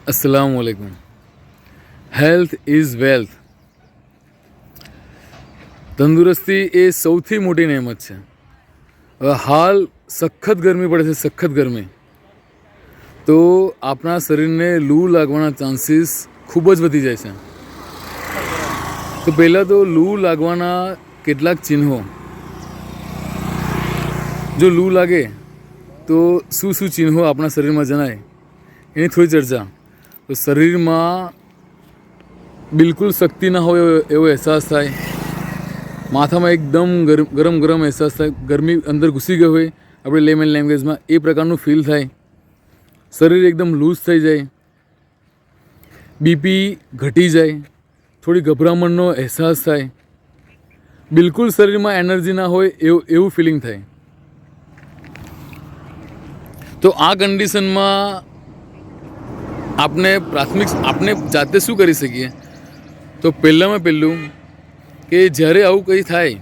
अस्सलाम वालेकुम। Health is wealth. તંદુરસ્તી એ સૌથી મોટી નહેમત છે. હવે હાલ સખત ગરમી પડે છે, સખત ગરમી, તો આપણા શરીરને લૂ લાગવાના ચાન્સીસ ખૂબ જ વધી જાય છે. તો પહેલાં તો લૂ લાગવાના કેટલાક ચિહ્નો. જો લૂ લાગે તો શું શું ચિહ્નો આપણા શરીરમાં જણાય એની થોડી ચર્ચા. તો શરીરમાં બિલકુલ શક્તિ ના હોય એવો અહેસાસ થાય, માથામાં એકદમ ગરમ ગરમ અહેસાસ થાય, ગરમી અંદર ઘૂસી ગઈ હોય આપણે લેમન લેંગ્વેજમાં એ પ્રકારનું ફીલ થાય, શરીર એકદમ લૂઝ થઈ જાય, બીપી ઘટી જાય, થોડી ગભરામણનો અહેસાસ થાય, બિલકુલ શરીરમાં એનર્જી ના હોય એવું ફિલિંગ થાય. તો આ કન્ડિશનમાં આપણે જાતે શું કરી શકીએ? તો પહેલાં કે જ્યારે આવું કંઈ થાય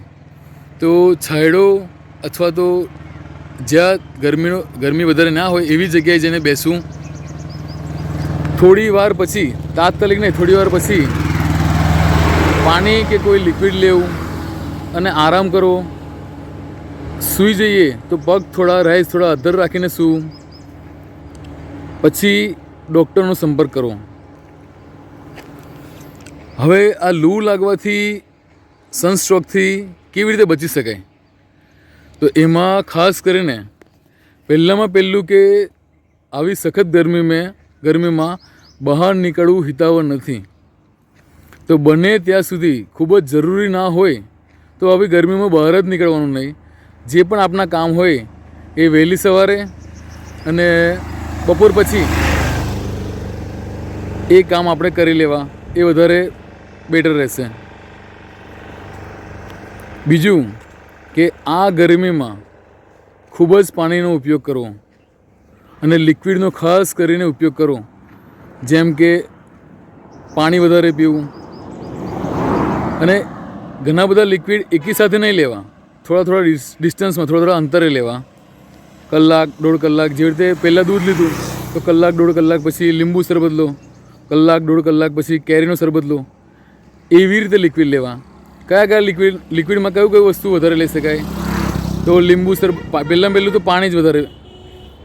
તો છાંયડો અથવા તો જ્યાં ગરમી વધારે ના હોય એવી જગ્યાએ જઈને બેસવું. થોડી વાર પછી, તાત્કાલિક નહીં, થોડી વાર પછી પાણી કે કોઈ લિક્વિડ લેવું અને આરામ કરવો. સૂઈ જઈએ તો પગ થોડા અધ્ધર રાખીને સૂવું. પછી ડૉક્ટરનો સંપર્ક કરવો. હવે આ લૂ લાગવાથી, સનસ્ટ્રોકથી કેવી રીતે બચી શકાય? તો એમાં ખાસ કરીને પહેલું કે આવી સખત ગરમીમાં બહાર નીકળવું હિતાવહ નથી. તો બને ત્યાં સુધી ખૂબ જ જરૂરી ના હોય તો આવી ગરમીમાં બહાર જ નીકળવાનું નહીં. જે પણ આપણા કામ હોય એ વહેલી સવારે અને બપોર પછી એ કામ આપણે કરી લેવા, એ વધારે બેટર રહેશે. બીજું કે આ ગરમીમાં ખૂબ જ પાણીનો ઉપયોગ કરવો અને લિક્વિડનો ખાસ કરીને ઉપયોગ કરવો. જેમ કે પાણી વધારે પીવું અને ઘણા બધા લિક્વિડ એકી સાથે નહીં લેવા, થોડા ડિસ્ટન્સમાં, થોડા અંતરે લેવા. કલાક, દોઢ કલાક, જેવી રીતે પહેલાં દૂધ લીધું તો કલાક, દોઢ કલાક પછી લીંબુ શરબત લો, કલાક, દોઢ કલાક પછી કેરીનો શરબત લો. એવી રીતે લિક્વિડ લેવા. કયા લિક્વિડમાં કયું વસ્તુ વધારે લઈ શકાય? તો લીંબુ શરબત, પહેલું તો પાણી જ વધારે,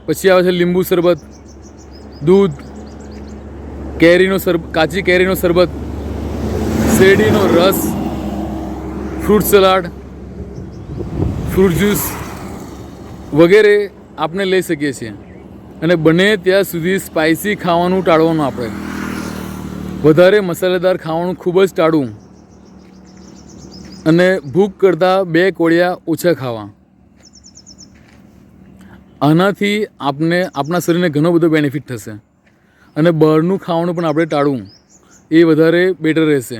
પછી આવે છે લીંબુ શરબત, દૂધ, કાચી કેરીનો શરબત, શેરડીનો રસ, ફ્રૂટ સલાડ, ફ્રૂટ જ્યુસ વગેરે આપણે લઈ શકીએ છીએ. અને બને ત્યાં સુધી સ્પાઇસી ખાવાનું ટાળવાનું. આપણે વધારે મસાલેદાર ખાવાનું ખૂબ જ ટાળવું અને ભૂખ કરતાં 2 કોળિયા ઓછા ખાવા. આનાથી આપણા શરીરને ઘણો બધો બેનિફિટ થશે અને બહારનું ખાવાનું પણ આપણે ટાળવું, એ વધારે બેટર રહેશે.